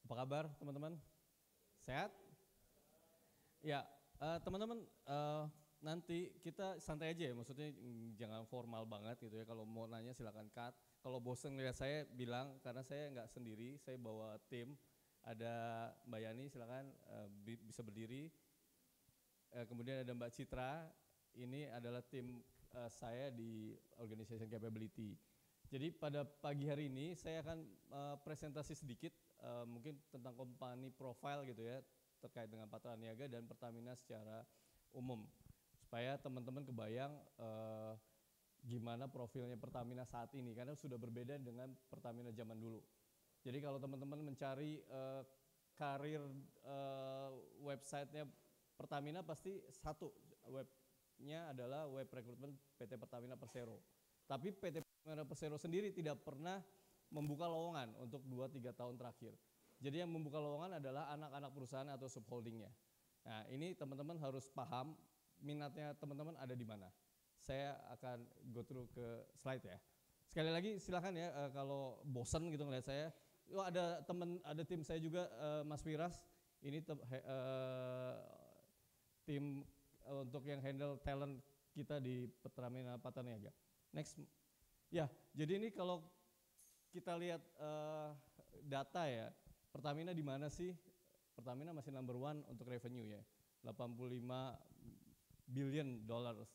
Apa kabar teman-teman? Sehat? Ya, teman-teman nanti kita santai aja ya, maksudnya jangan formal banget gitu ya. Kalau mau nanya silakan cut. Kalau bosen lihat saya bilang, karena saya nggak sendiri, saya bawa tim. Ada Mbak Yani, silakan bisa berdiri. Kemudian ada Mbak Citra, ini adalah tim saya di Organization Capability. Jadi pada pagi hari ini saya akan presentasi sedikit mungkin tentang company profile gitu ya, terkait dengan Patraniaga dan Pertamina secara umum, supaya teman-teman kebayang gimana profilnya Pertamina saat ini, karena sudah berbeda dengan Pertamina zaman dulu. Jadi kalau teman-teman mencari karir websitenya Pertamina, pasti satu webnya adalah web rekrutmen PT Pertamina Persero. Tapi PT Pertamina Persero sendiri tidak pernah membuka lowongan untuk 2-3 tahun terakhir. Jadi yang membuka lowongan adalah anak-anak perusahaan atau subholdingnya. Nah ini teman-teman harus paham minatnya teman-teman ada di mana. Saya akan go through ke slide ya. Sekali lagi silakan ya kalau bosan gitu ngeliat saya. Oh, ada tim saya juga Mas Wiras. Ini tim untuk yang handle talent kita di Pertamina Patraniaga. Next. Ya, jadi ini kalau kita lihat data ya, Pertamina di mana sih? Pertamina masih number one untuk revenue ya, 85 billion dollars.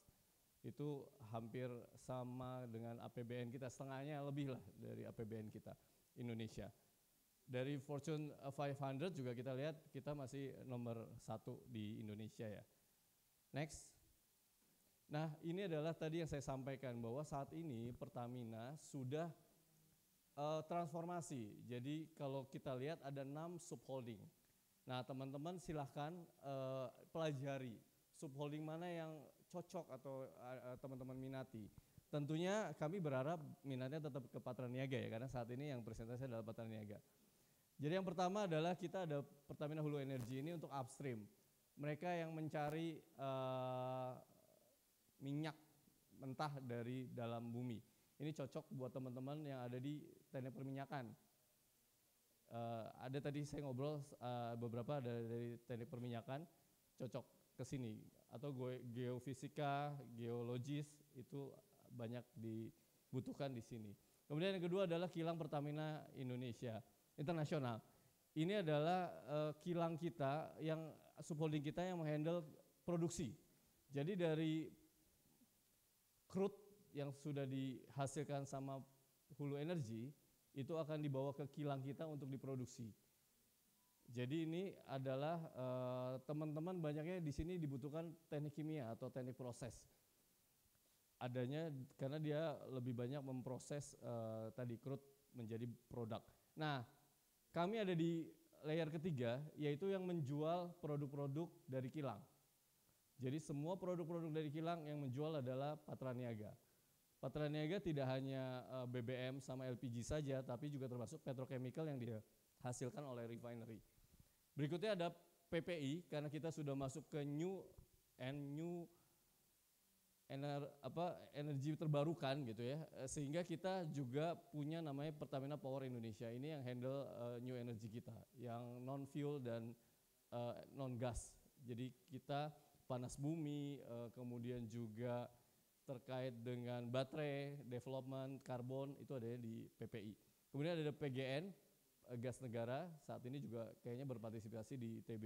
Itu hampir sama dengan APBN kita, setengahnya lebih lah dari APBN kita Indonesia. Dari Fortune 500 juga kita lihat kita masih nomor 1 di Indonesia ya. Next. Nah ini adalah tadi yang saya sampaikan bahwa saat ini Pertamina sudah transformasi. Jadi kalau kita lihat ada 6 subholding. Nah teman-teman silahkan pelajari subholding mana yang cocok atau teman-teman minati. Tentunya kami berharap minatnya tetap ke Patraniaga ya, karena saat ini yang presentasi adalah Patraniaga. Jadi yang pertama adalah kita ada Pertamina Hulu Energy, ini untuk upstream. Mereka yang mencari minyak mentah dari dalam bumi. Ini cocok buat teman-teman yang ada di teknik perminyakan. Ada tadi saya ngobrol beberapa dari teknik perminyakan, cocok ke sini. Atau geofisika, geologis, itu banyak dibutuhkan di sini. Kemudian yang kedua adalah kilang Pertamina Indonesia Internasional. Ini adalah kilang kita yang subholding kita yang menghandle produksi. Jadi dari crude yang sudah dihasilkan sama Hulu Energy itu akan dibawa ke kilang kita untuk diproduksi. Jadi ini adalah teman-teman banyaknya di sini dibutuhkan teknik kimia atau teknik proses. Adanya karena dia lebih banyak memproses tadi crude menjadi produk. Nah, kami ada di layer ketiga, yaitu yang menjual produk-produk dari kilang. Jadi semua produk-produk dari kilang yang menjual adalah Patraniaga. Patraniaga tidak hanya BBM sama LPG saja, tapi juga termasuk petrochemical yang dihasilkan oleh refinery. Berikutnya ada PPI, karena kita sudah masuk ke new energi terbarukan gitu ya, sehingga kita juga punya namanya Pertamina Power Indonesia. Ini yang handle new energy kita, yang non fuel dan non gas. Jadi kita panas bumi, kemudian juga terkait dengan baterai, development, karbon, itu ada di PPI. Kemudian ada PGN, gas negara, saat ini juga kayaknya berpartisipasi di TB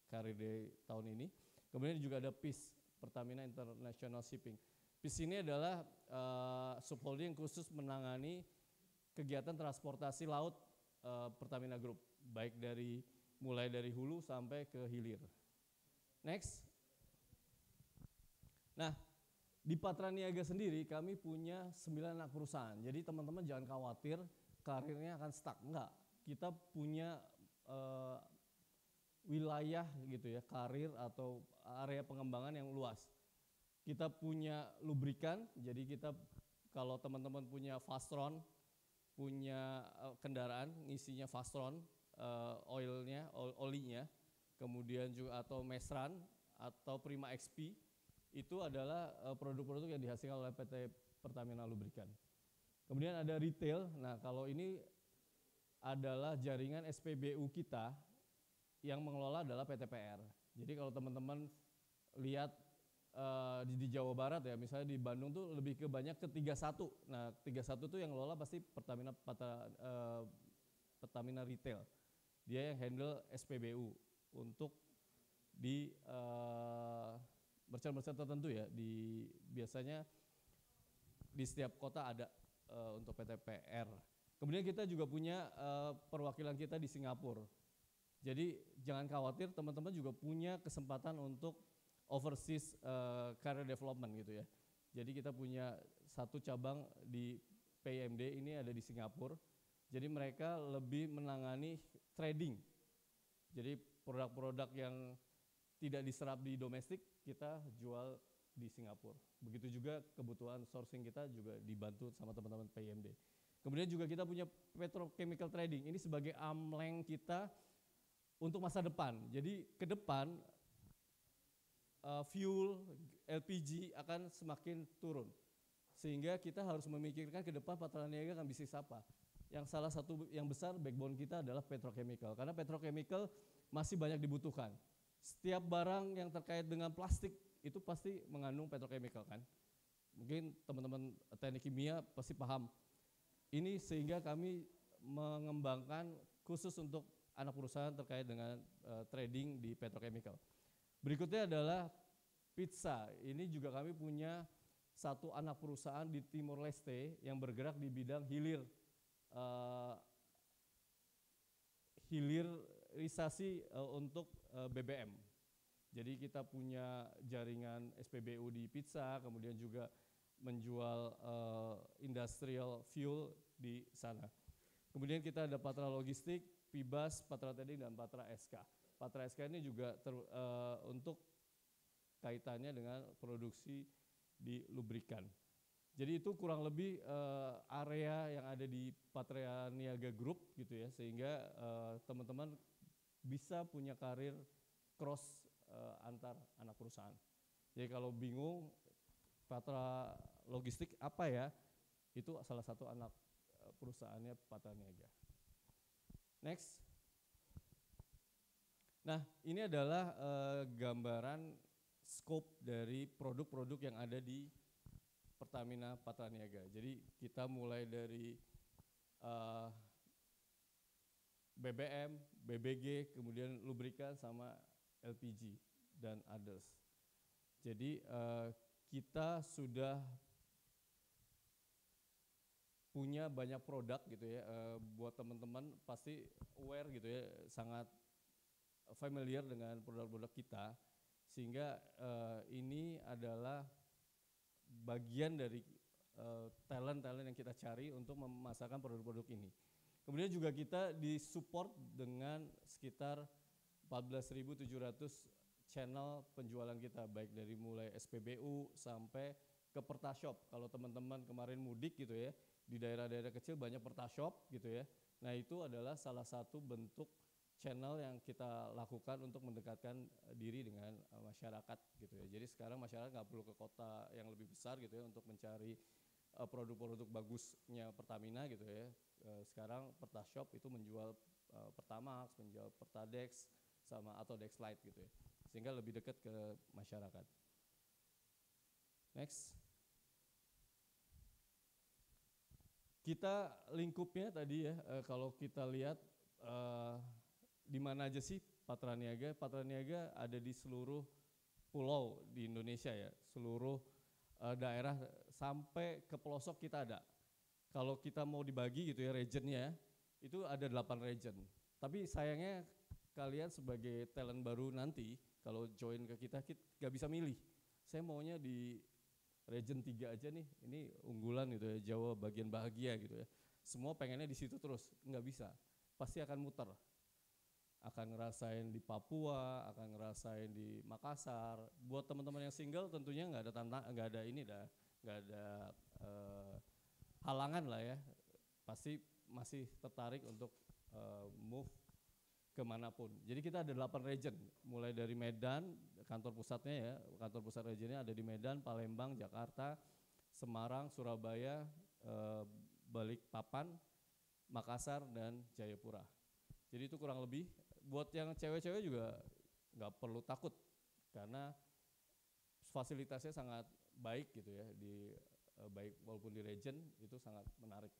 Career Day tahun ini. Kemudian juga ada PIS, Pertamina International Shipping. PIS ini adalah subholding khusus menangani kegiatan transportasi laut Pertamina Group, baik mulai dari hulu sampai ke hilir. Next. Nah, di Patraniaga sendiri kami punya 9 anak perusahaan. Jadi teman-teman jangan khawatir karirnya akan stuck. Enggak, kita punya wilayah gitu ya, karir atau area pengembangan yang luas. Kita punya lubrikan, jadi kita kalau teman-teman punya Fastron, punya kendaraan ngisinya Fastron, olinya, kemudian juga atau Mesran atau Prima XP, itu adalah produk-produk yang dihasilkan oleh PT Pertamina Lubrikan. Kemudian ada retail. Nah kalau ini adalah jaringan SPBU kita yang mengelola adalah PTPR. Jadi kalau teman-teman lihat di Jawa Barat ya, misalnya di Bandung tuh lebih ke banyak ke 31. Nah 31 tuh yang ngelola pasti Pertamina Retail. Dia yang handle SPBU untuk di merchant-merchant tertentu ya, biasanya di setiap kota ada untuk PTPR. Kemudian kita juga punya perwakilan kita di Singapura. Jadi jangan khawatir, teman-teman juga punya kesempatan untuk overseas career development gitu ya. Jadi kita punya satu cabang di PMD ini ada di Singapura. Jadi mereka lebih menangani trading. Jadi produk-produk yang tidak diserap di domestik kita jual di Singapura. Begitu juga kebutuhan sourcing kita juga dibantu sama teman-teman PMD. Kemudian juga kita punya petrochemical trading. Ini sebagai amleng kita untuk masa depan. Jadi ke depan fuel LPG akan semakin turun. Sehingga kita harus memikirkan ke depan Patra Niaga akan bisnis apa. Yang salah satu yang besar backbone kita adalah petrochemical. Karena petrochemical masih banyak dibutuhkan. Setiap barang yang terkait dengan plastik itu pasti mengandung petrochemical kan. Mungkin teman-teman teknik kimia pasti paham. Ini sehingga kami mengembangkan khusus untuk anak perusahaan terkait dengan trading di petrochemical. Berikutnya adalah pizza. Ini juga kami punya satu anak perusahaan di Timor Leste yang bergerak di bidang hilirisasi untuk BBM. Jadi kita punya jaringan SPBU di pizza, kemudian juga menjual industrial fuel di sana. Kemudian kita ada Patra Logistik, Pibas, Patra Trading, dan Patra SK. Patra SK ini juga untuk kaitannya dengan produksi di lubrikan. Jadi itu kurang lebih area yang ada di Patra Niaga Group gitu ya, sehingga teman-teman bisa punya karir cross antar anak perusahaan. Jadi kalau bingung Patra Logistik apa ya, itu salah satu anak perusahaannya Patra Niaga. Next. Nah ini adalah gambaran scope dari produk-produk yang ada di Pertamina Patra Niaga. Jadi kita mulai dari BBM, BBG, kemudian lubrikan sama LPG dan others. Jadi kita sudah punya banyak produk gitu ya, buat teman-teman pasti aware gitu ya, sangat familiar dengan produk-produk kita, sehingga ini adalah bagian dari talent-talent yang kita cari untuk memasarkan produk-produk ini. Kemudian juga kita disupport dengan sekitar 14.700 channel penjualan kita, baik dari mulai SPBU sampai ke Pertashop. Kalau teman-teman kemarin mudik gitu ya, di daerah-daerah kecil banyak Pertashop gitu ya. Nah itu adalah salah satu bentuk channel yang kita lakukan untuk mendekatkan diri dengan masyarakat gitu ya. Jadi sekarang masyarakat nggak perlu ke kota yang lebih besar gitu ya untuk mencari produk-produk bagusnya Pertamina gitu ya. Sekarang Pertashop itu menjual Pertamax, menjual Pertadex sama atau Dexlite gitu ya. Sehingga lebih dekat ke masyarakat. Next. Kita lingkupnya tadi ya, kalau kita lihat di mana aja sih Patra Niaga? Patra Niaga ada di seluruh pulau di Indonesia ya, seluruh daerah sampai ke pelosok kita ada. Kalau kita mau dibagi gitu ya regionnya, itu ada 8 region. Tapi sayangnya kalian sebagai talent baru nanti kalau join ke kita gak bisa milih. Saya maunya di region 3 aja nih, ini unggulan gitu ya, Jawa bagian bahagia gitu ya. Semua pengennya di situ terus, nggak bisa, pasti akan muter. Akan ngerasain di Papua, akan ngerasain di Makassar. Buat teman-teman yang single tentunya nggak ada halangan lah ya. Pasti masih tertarik untuk move kemanapun. Jadi kita ada 8 region, mulai dari Medan, kantor pusatnya ya, kantor pusat regionnya ada di Medan, Palembang, Jakarta, Semarang, Surabaya, Balikpapan, Makassar, dan Jayapura. Jadi itu kurang lebih, buat yang cewek-cewek juga nggak perlu takut, karena fasilitasnya sangat baik gitu ya, baik walaupun di region itu sangat menarik.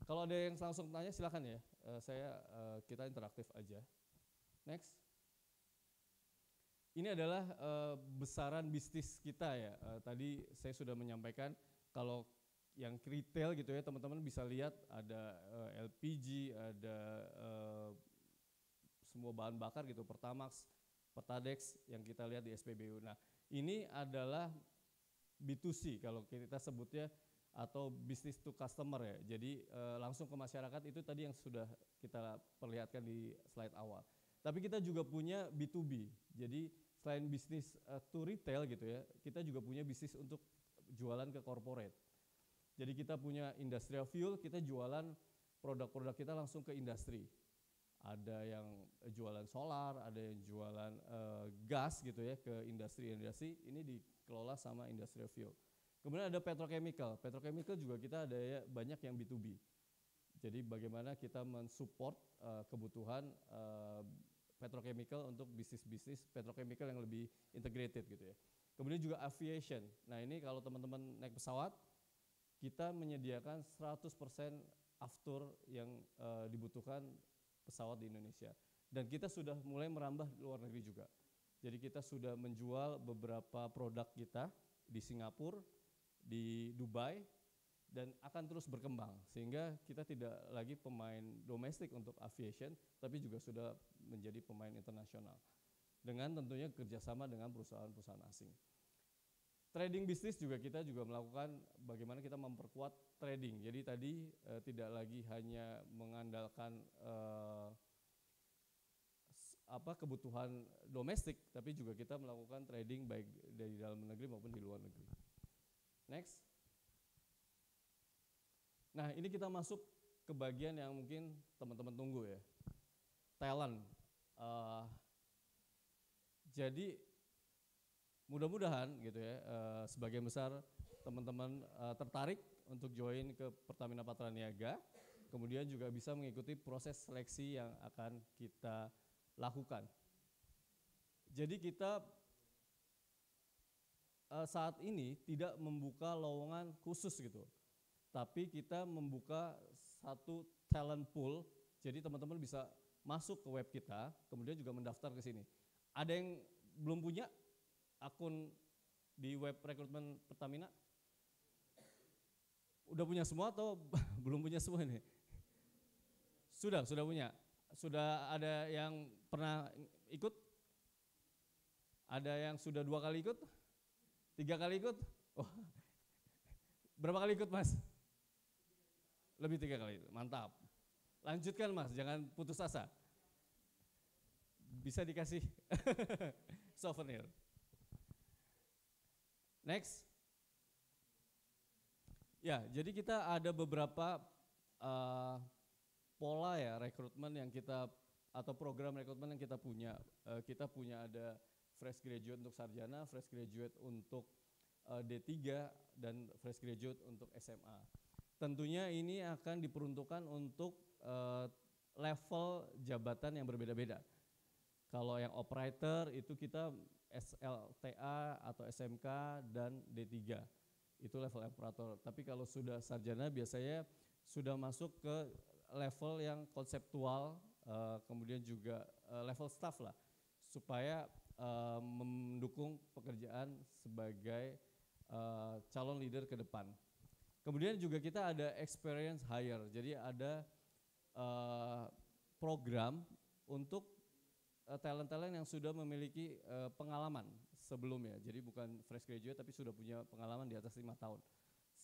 Kalau ada yang langsung tanya silakan ya, kita interaktif aja. Next. Ini adalah besaran bisnis kita ya. Tadi saya sudah menyampaikan kalau yang retail gitu ya, teman-teman bisa lihat ada LPG, ada semua bahan bakar gitu, Pertamax, Pertadex yang kita lihat di SPBU. Nah, ini adalah B2C kalau kita sebutnya, atau business to customer ya. Jadi langsung ke masyarakat, itu tadi yang sudah kita perlihatkan di slide awal. Tapi kita juga punya B2B. Jadi selain bisnis to retail gitu ya, kita juga punya bisnis untuk jualan ke corporate. Jadi kita punya industrial fuel, kita jualan produk-produk kita langsung ke industri. Ada yang jualan solar, ada yang jualan gas gitu ya ke industri-industri, ini dikelola sama industrial fuel. Kemudian ada petrochemical juga kita ada ya, banyak yang B2B. Jadi bagaimana kita mensupport kebutuhan petrochemical untuk bisnis-bisnis petrochemical yang lebih integrated gitu ya. Kemudian juga aviation. Nah ini kalau teman-teman naik pesawat, kita menyediakan 100% aftur yang dibutuhkan pesawat di Indonesia. Dan kita sudah mulai merambah di luar negeri juga. Jadi kita sudah menjual beberapa produk kita di Singapura, di Dubai, dan akan terus berkembang. Sehingga kita tidak lagi pemain domestik untuk aviation, tapi juga sudah menjadi pemain internasional. Dengan tentunya kerjasama dengan perusahaan-perusahaan asing. Trading bisnis juga kita juga melakukan bagaimana kita memperkuat trading. Jadi tadi tidak lagi hanya mengandalkan kebutuhan domestik, tapi juga kita melakukan trading baik dari dalam negeri maupun di luar negeri. Next. Nah ini kita masuk ke bagian yang mungkin teman-teman tunggu ya, talent. Jadi mudah-mudahan gitu ya, sebagian besar teman-teman tertarik untuk join ke Pertamina Patraniaga, kemudian juga bisa mengikuti proses seleksi yang akan kita lakukan. Jadi kita saat ini tidak membuka lowongan khusus gitu, tapi kita membuka satu talent pool, jadi teman-teman bisa masuk ke web kita, kemudian juga mendaftar ke sini. Ada yang belum punya akun di web rekrutmen Pertamina? Udah punya semua atau belum punya semua ini? Sudah punya. Sudah ada yang pernah ikut? Ada yang sudah 2 kali ikut? 3 kali ikut? Oh. Berapa kali ikut Mas? Lebih 3 kali, mantap. Lanjutkan Mas, jangan putus asa. Bisa dikasih souvenir. Next. Ya, jadi kita ada beberapa pola ya rekrutmen yang kita, atau program rekrutmen yang kita punya. Kita punya ada fresh graduate untuk sarjana, fresh graduate untuk D3, dan fresh graduate untuk SMA. Tentunya ini akan diperuntukkan untuk level jabatan yang berbeda-beda. Kalau yang operator itu kita SLTA atau SMK dan D3. Itu level operator. Tapi kalau sudah sarjana biasanya sudah masuk ke level yang konseptual, kemudian juga level staff lah, supaya mendukung pekerjaan sebagai calon leader ke depan. Kemudian juga kita ada experience hire, jadi ada program untuk talent-talent yang sudah memiliki pengalaman sebelumnya. Jadi bukan fresh graduate tapi sudah punya pengalaman di atas 5 tahun.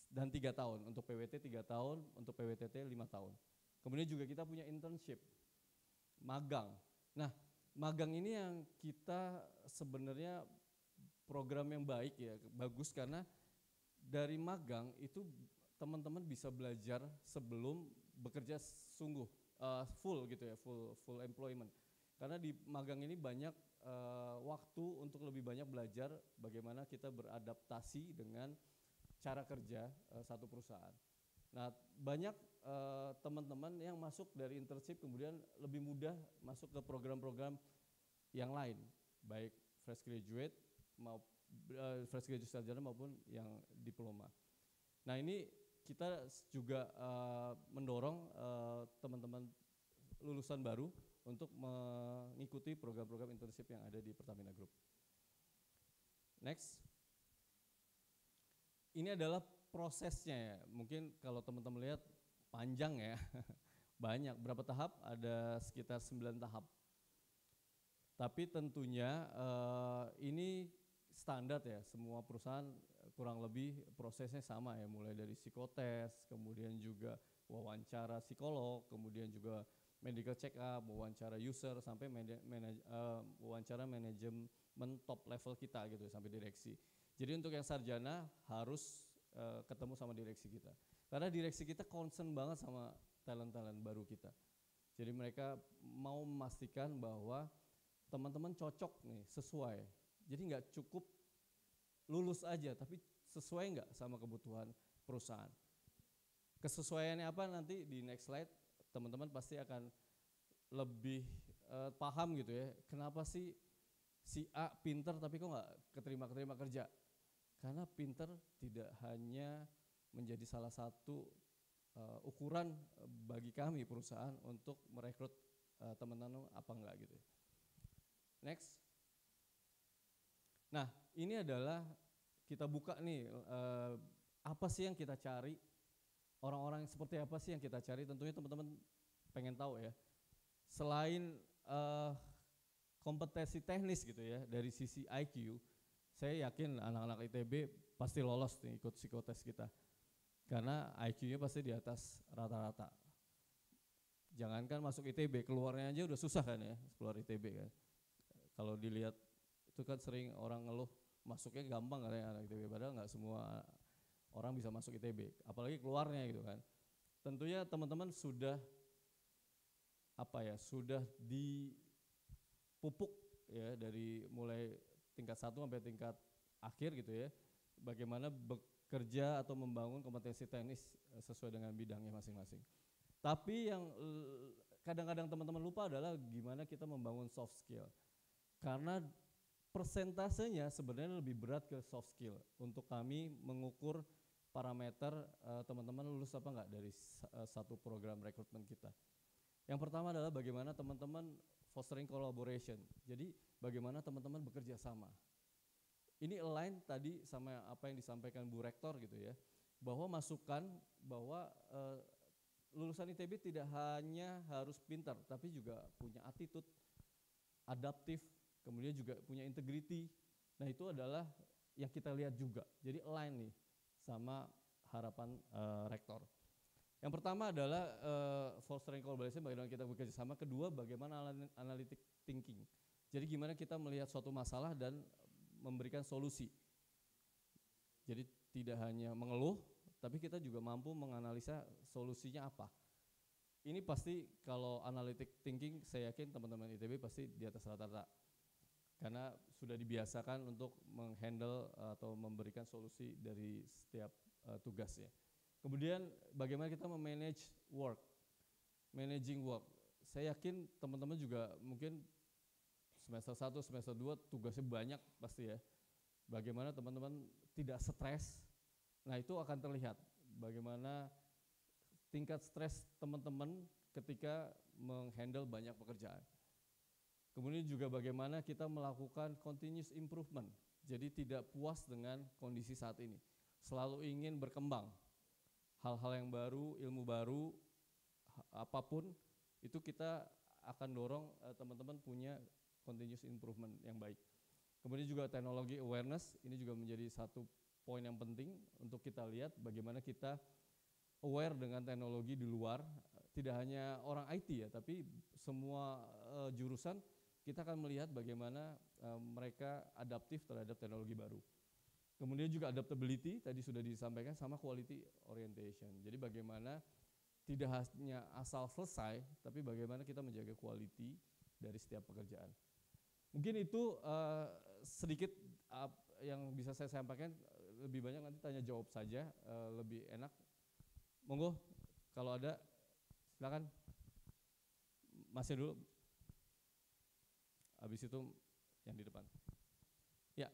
Dan 3 tahun, untuk PWT 3 tahun, untuk PWTT 5 tahun. Kemudian juga kita punya internship, magang. Nah, magang ini yang kita sebenarnya program yang baik ya, bagus karena dari magang itu teman-teman bisa belajar sebelum bekerja sungguh, full gitu ya, full employment. Karena di magang ini banyak waktu untuk lebih banyak belajar bagaimana kita beradaptasi dengan cara kerja satu perusahaan. Nah, banyak teman-teman yang masuk dari internship kemudian lebih mudah masuk ke program-program yang lain, baik fresh graduate fresh graduate sarjana maupun yang diploma. Nah, ini kita juga mendorong teman-teman lulusan baru untuk mengikuti program-program internship yang ada di Pertamina Group. Next. Ini adalah prosesnya ya. Mungkin kalau teman-teman lihat panjang ya. Banyak, berapa tahap? Ada sekitar 9 tahap. Tapi tentunya ini standar ya, semua perusahaan kurang lebih prosesnya sama ya, mulai dari psikotes, kemudian juga wawancara psikolog, kemudian juga medical check up, wawancara user, sampai wawancara manajemen top level kita gitu, sampai direksi. Jadi untuk yang sarjana harus ketemu sama direksi kita. Karena direksi kita concern banget sama talent-talent baru kita. Jadi mereka mau memastikan bahwa teman-teman cocok nih, sesuai. Jadi nggak cukup lulus aja, tapi sesuai nggak sama kebutuhan perusahaan. Kesesuaiannya apa nanti di next slide, teman-teman pasti akan lebih paham gitu ya. Kenapa sih si A pinter tapi kok nggak keterima kerja? Karena pinter tidak hanya menjadi salah satu ukuran bagi kami perusahaan untuk merekrut teman-teman apa enggak gitu. Next. Nah, ini adalah kita buka nih apa sih yang kita cari, orang-orang seperti apa sih yang kita cari. Tentunya teman-teman pengen tahu ya. Selain kompetensi teknis gitu ya dari sisi IQ, saya yakin anak-anak ITB pasti lolos nih ikut psikotes kita. Karena IQ-nya pasti di atas rata-rata. Jangankan masuk ITB, keluarnya aja udah susah kan ya, keluar ITB kan. Kalau dilihat itu kan sering orang ngeluh masuknya gampang katanya anak ITB, padahal nggak semua orang bisa masuk ITB, apalagi keluarnya gitu kan. Tentunya teman-teman sudah sudah dipupuk ya dari mulai tingkat 1 sampai tingkat akhir gitu ya. Bagaimana bekerja atau membangun kompetensi teknis sesuai dengan bidangnya masing-masing. Tapi yang kadang-kadang teman-teman lupa adalah gimana kita membangun soft skill. Karena persentasenya sebenarnya lebih berat ke soft skill untuk kami mengukur parameter teman-teman lulus apa enggak dari satu program rekrutmen kita. Yang pertama adalah bagaimana teman-teman fostering collaboration. Jadi bagaimana teman-teman bekerja sama. Ini align tadi sama apa yang disampaikan Bu Rektor gitu ya, bahwa masukan bahwa lulusan ITB tidak hanya harus pintar, tapi juga punya attitude, adaptif, kemudian juga punya integrity. Nah itu adalah yang kita lihat juga, jadi align nih sama harapan Rektor. Yang pertama adalah fostering collaboration, bagaimana kita bekerja sama. Kedua, bagaimana analytic thinking. Jadi gimana kita melihat suatu masalah dan memberikan solusi. Jadi tidak hanya mengeluh, tapi kita juga mampu menganalisa solusinya apa. Ini pasti kalau analytic thinking, saya yakin teman-teman ITB pasti di atas rata-rata. Karena sudah dibiasakan untuk menghandle atau memberikan solusi dari setiap tugasnya. Kemudian bagaimana kita memanage work, managing work. Saya yakin teman-teman juga mungkin semester 1, semester 2 tugasnya banyak pasti ya. Bagaimana teman-teman tidak stres, nah itu akan terlihat bagaimana tingkat stres teman-teman ketika menghandle banyak pekerjaan. Kemudian juga bagaimana kita melakukan continuous improvement, jadi tidak puas dengan kondisi saat ini, selalu ingin berkembang. Hal-hal yang baru, ilmu baru, apapun, itu kita akan dorong teman-teman punya continuous improvement yang baik. Kemudian juga teknologi awareness, ini juga menjadi satu poin yang penting untuk kita lihat bagaimana kita aware dengan teknologi di luar, tidak hanya orang IT ya, tapi semua jurusan kita akan melihat bagaimana mereka adaptif terhadap teknologi baru. Kemudian juga adaptability, tadi sudah disampaikan, sama quality orientation. Jadi bagaimana tidak hanya asal selesai, tapi bagaimana kita menjaga quality dari setiap pekerjaan. Mungkin itu sedikit yang bisa saya sampaikan, lebih banyak nanti tanya jawab saja, lebih enak. Monggo kalau ada silakan. Masih dulu. Habis itu yang di depan. Ya.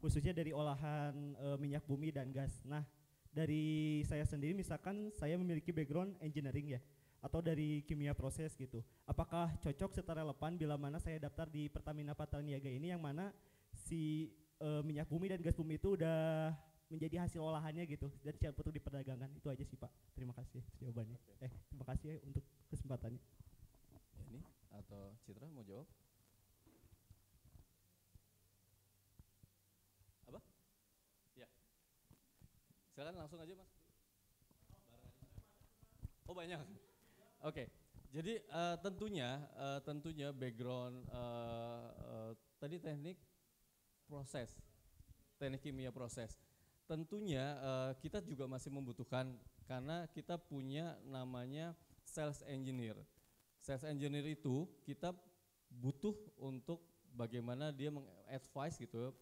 Khususnya dari olahan minyak bumi dan gas. Nah, dari saya sendiri misalkan saya memiliki background engineering ya, atau dari kimia proses gitu. Apakah cocok serta relevan bila mana saya daftar di Pertamina Patraniaga ini yang mana si minyak bumi dan gas bumi itu udah menjadi hasil olahannya gitu dan siap untuk diperdagangkan. Itu aja sih Pak. Terima kasih jawabannya. Terima kasih ya untuk kesempatannya. Ini atau Citra mau jawab? Apa? Ya. Silakan langsung aja Mas. Oh banyak. Oke. Jadi tentunya background tadi teknik proses, teknik kimia proses. Tentunya kita juga masih membutuhkan karena kita punya namanya sales engineer. Sales engineer itu kita butuh untuk bagaimana dia mengadvise gitu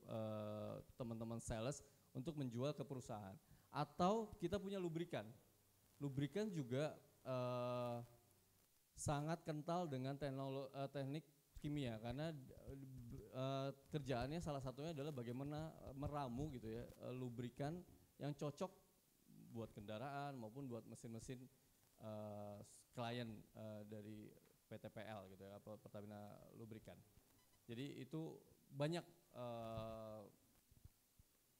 teman-teman sales untuk menjual ke perusahaan. Atau kita punya lubrikan. Lubrikan juga sangat kental dengan teknik kimia karena kerjaannya salah satunya adalah bagaimana meramu gitu ya lubrikan yang cocok buat kendaraan maupun buat mesin-mesin klien dari PTPL gitu ya, Pertamina Lubrikan. Jadi itu banyak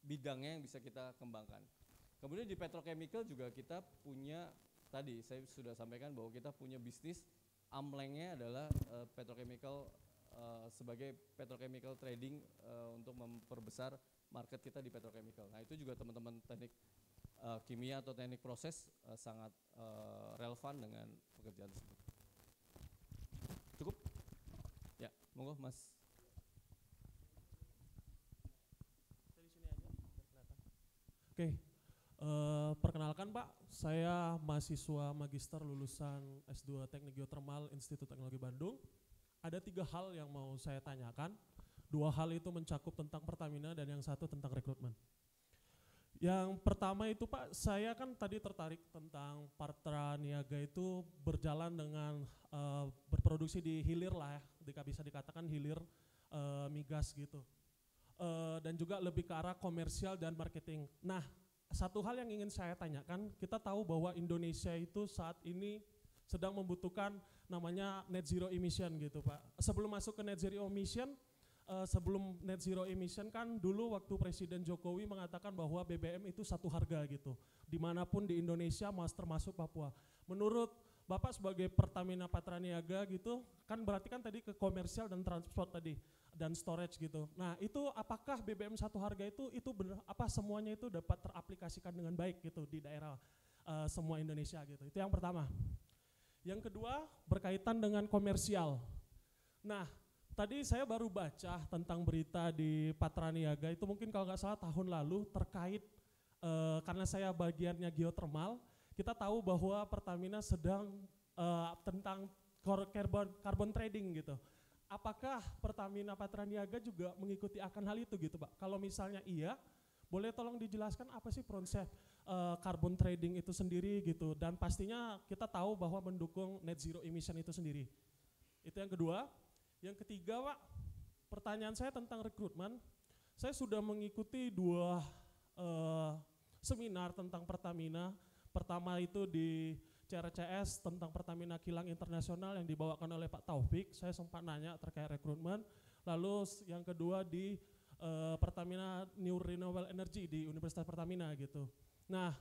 bidangnya yang bisa kita kembangkan. Kemudian di petrochemical juga kita punya, tadi saya sudah sampaikan bahwa kita punya bisnis amlengnya adalah petrochemical sebagai petrochemical trading untuk memperbesar market kita di petrochemical. Nah itu juga teman-teman teknik kimia atau teknik proses sangat relevan dengan pekerjaan tersebut. Cukup? Ya, monggo Mas. Oke, perkenalkan Pak, saya mahasiswa magister lulusan S2 Teknik Geothermal Institut Teknologi Bandung. Ada 3 hal yang mau saya tanyakan. 2 hal itu mencakup tentang Pertamina dan yang satu tentang rekrutmen. Yang pertama itu Pak, saya kan tadi tertarik tentang Patraniaga itu berjalan dengan berproduksi di hilir lah ya, bisa dikatakan hilir migas gitu. Dan juga lebih ke arah komersial dan marketing. Nah, satu hal yang ingin saya tanyakan, kita tahu bahwa Indonesia itu saat ini sedang membutuhkan namanya net zero emission gitu Pak. Sebelum masuk ke net zero emission, kan dulu waktu Presiden Jokowi mengatakan bahwa BBM itu satu harga gitu, dimanapun di Indonesia termasuk Papua. Menurut Bapak sebagai Pertamina Patraniaga gitu, kan berarti kan tadi ke komersial dan transport tadi, dan storage gitu. Nah itu apakah BBM satu harga itu benar, apa semuanya itu dapat teraplikasikan dengan baik gitu di daerah semua Indonesia gitu. Itu yang pertama. Yang kedua berkaitan dengan komersial. Nah tadi saya baru baca tentang berita di Patraniaga itu mungkin kalau nggak salah tahun lalu terkait karena saya bagiannya geothermal, kita tahu bahwa Pertamina sedang tentang carbon trading gitu. Apakah Pertamina Patraniaga juga mengikuti akan hal itu gitu Pak? Kalau misalnya iya, boleh tolong dijelaskan apa sih konsep carbon trading itu sendiri gitu, dan pastinya kita tahu bahwa mendukung net zero emission itu sendiri. Itu yang kedua. Yang ketiga Pak, pertanyaan saya tentang rekrutmen. Saya sudah mengikuti 2 seminar tentang Pertamina. Pertama itu di CRCS tentang Pertamina Kilang Internasional yang dibawakan oleh Pak Taufik. Saya sempat nanya terkait rekrutmen. Lalu yang kedua di Pertamina New Renewable Energy di Universitas Pertamina gitu. Nah,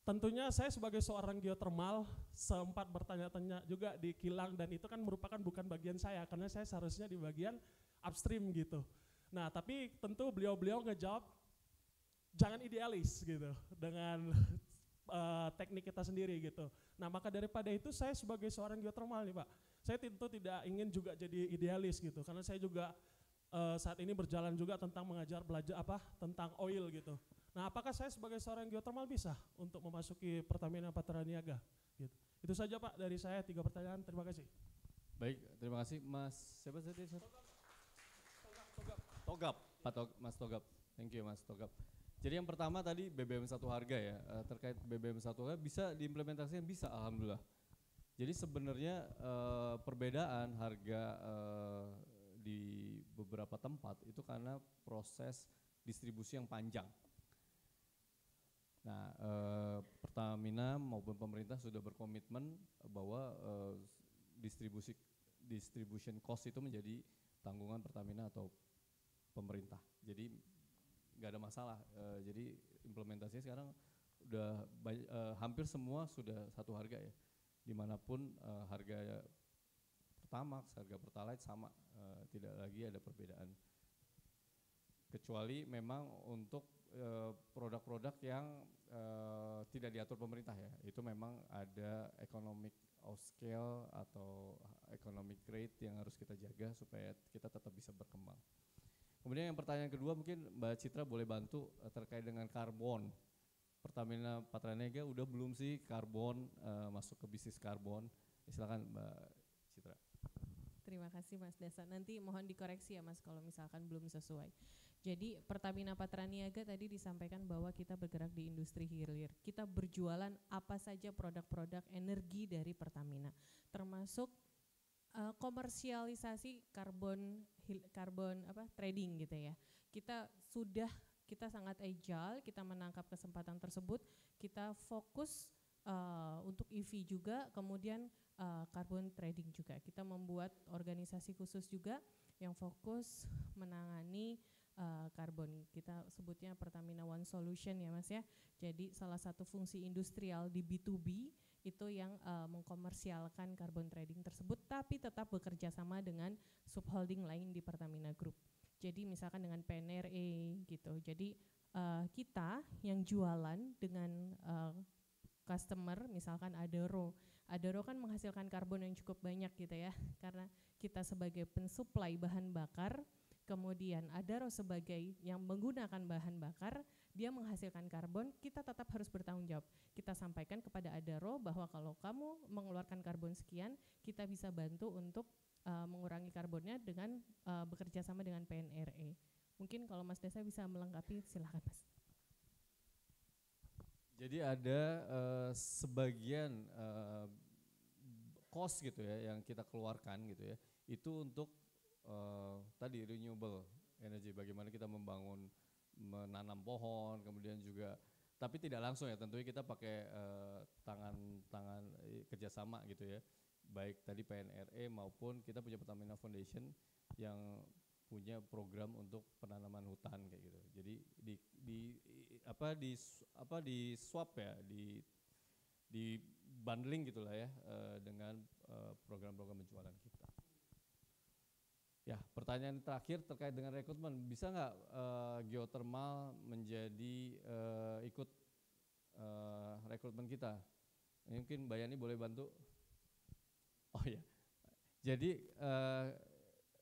tentunya saya sebagai seorang geothermal sempat bertanya-tanya juga di kilang, dan itu kan merupakan bukan bagian saya karena saya seharusnya di bagian upstream gitu. Nah, tapi tentu beliau-beliau ngejawab jangan idealis gitu dengan teknik kita sendiri gitu. Nah, maka daripada itu saya sebagai seorang geothermal nih Pak, saya tentu tidak ingin juga jadi idealis gitu karena saya juga saat ini berjalan juga tentang belajar tentang oil gitu. Nah, apakah saya sebagai seorang geothermal bisa untuk memasuki Pertamina Patraniaga? Gitu. Itu saja Pak dari saya, 3 pertanyaan. Terima kasih. Baik, terima kasih Mas. Siapa tadi? Togap, Mas Togap. Thank you Mas Togap. Jadi yang pertama tadi BBM satu harga ya, terkait BBM satu harga bisa diimplementasikan, bisa alhamdulillah. Jadi sebenarnya perbedaan harga di beberapa tempat itu karena proses distribusi yang panjang. Nah, Pertamina maupun pemerintah sudah berkomitmen bahwa distribution cost itu menjadi tanggungan Pertamina atau pemerintah. Jadi nggak ada masalah. Jadi implementasinya sekarang udah hampir semua sudah satu harga ya. Dimanapun harga Pertamax, harga Pertalite sama, tidak lagi ada perbedaan. Kecuali memang untuk produk-produk yang tidak diatur pemerintah ya, itu memang ada economic of scale atau economic rate yang harus kita jaga supaya kita tetap bisa berkembang. Kemudian yang pertanyaan kedua mungkin Mbak Citra boleh bantu terkait dengan karbon. Pertamina Patraniaga udah belum sih karbon masuk ke bisnis karbon? Silakan Mbak Citra. Terima kasih Mas Dasa. Nanti mohon dikoreksi ya Mas kalau misalkan belum sesuai. Jadi Pertamina Patraniaga tadi disampaikan bahwa kita bergerak di industri hilir. Kita berjualan apa saja produk-produk energi dari Pertamina, termasuk komersialisasi karbon trading gitu ya. Kita sangat agile, kita menangkap kesempatan tersebut, kita fokus untuk EV juga, kemudian carbon trading juga. Kita membuat organisasi khusus juga yang fokus menangani karbon. Kita sebutnya Pertamina One Solution ya Mas ya. Jadi salah satu fungsi industrial di B2B itu yang mengkomersialkan carbon trading tersebut, tapi tetap bekerja sama dengan subholding lain di Pertamina Group. Jadi misalkan dengan PNRE gitu. Jadi kita yang jualan dengan customer, misalkan Adaro kan menghasilkan karbon yang cukup banyak gitu ya, karena kita sebagai pensuplai bahan bakar, kemudian Adaro sebagai yang menggunakan bahan bakar, dia menghasilkan karbon, kita tetap harus bertanggung jawab. Kita sampaikan kepada Adaro bahwa kalau kamu mengeluarkan karbon sekian, kita bisa bantu untuk mengurangi karbonnya dengan bekerja sama dengan PNRE. Mungkin kalau Mas Desa bisa melengkapi, silakan Mas. Jadi ada sebagian cost gitu ya yang kita keluarkan gitu ya, itu untuk tadi renewable energy, bagaimana kita menanam pohon, kemudian juga tapi tidak langsung ya, tentunya kita pakai tangan kerjasama gitu ya, baik tadi PNRE maupun kita punya Pertamina Foundation yang punya program untuk penanaman hutan kayak gitu. Jadi di swap ya, di bundling gitulah ya dengan program-program penjualan kita. Ya, pertanyaan terakhir terkait dengan rekrutmen, bisa nggak geothermal menjadi ikut rekrutmen kita? Ini mungkin Mbak Yani boleh bantu. Oh ya, jadi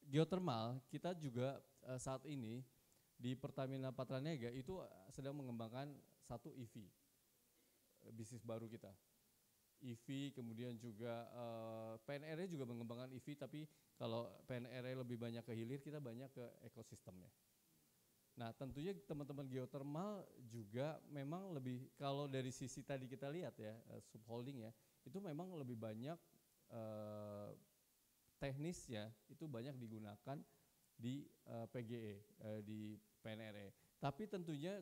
geothermal kita juga saat ini di Pertamina Patraniaga itu sedang mengembangkan satu EV, bisnis baru kita. EV, kemudian juga PNRE juga mengembangkan EV, tapi kalau PNRE lebih banyak ke hilir, kita banyak ke ekosistemnya. Nah tentunya teman-teman geothermal juga memang lebih, kalau dari sisi tadi kita lihat ya, subholding ya, itu memang lebih banyak teknisnya itu banyak digunakan di PGE, di PNRE. Tapi tentunya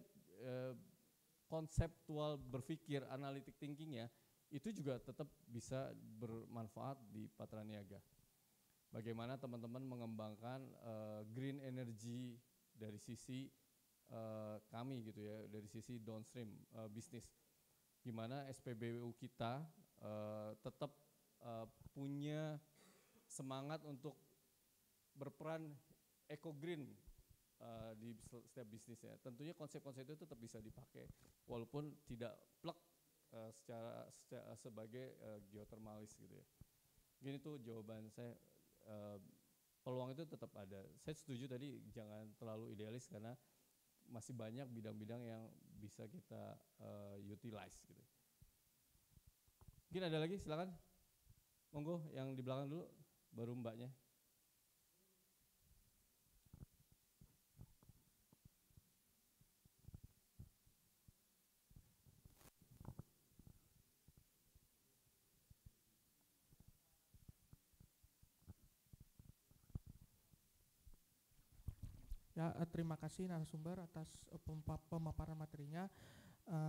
konseptual berpikir, analytic thinkingnya itu juga tetap bisa bermanfaat di Patraniaga. Bagaimana teman-teman mengembangkan green energy dari sisi kami gitu ya, dari sisi downstream bisnis. Gimana SPBU kita tetap punya semangat untuk berperan eco green di setiap bisnisnya. Tentunya konsep-konsep itu tetap bisa dipakai walaupun tidak plug secara sebagai geothermalis gitu ya. Gini tuh jawaban saya, peluang itu tetap ada. Saya setuju tadi jangan terlalu idealis karena masih banyak bidang-bidang yang bisa kita utilize gitu. Mungkin ada lagi, silakan. Monggo yang di belakang dulu. baru mbaknya. Ya, terima kasih narasumber atas pemaparan materinya.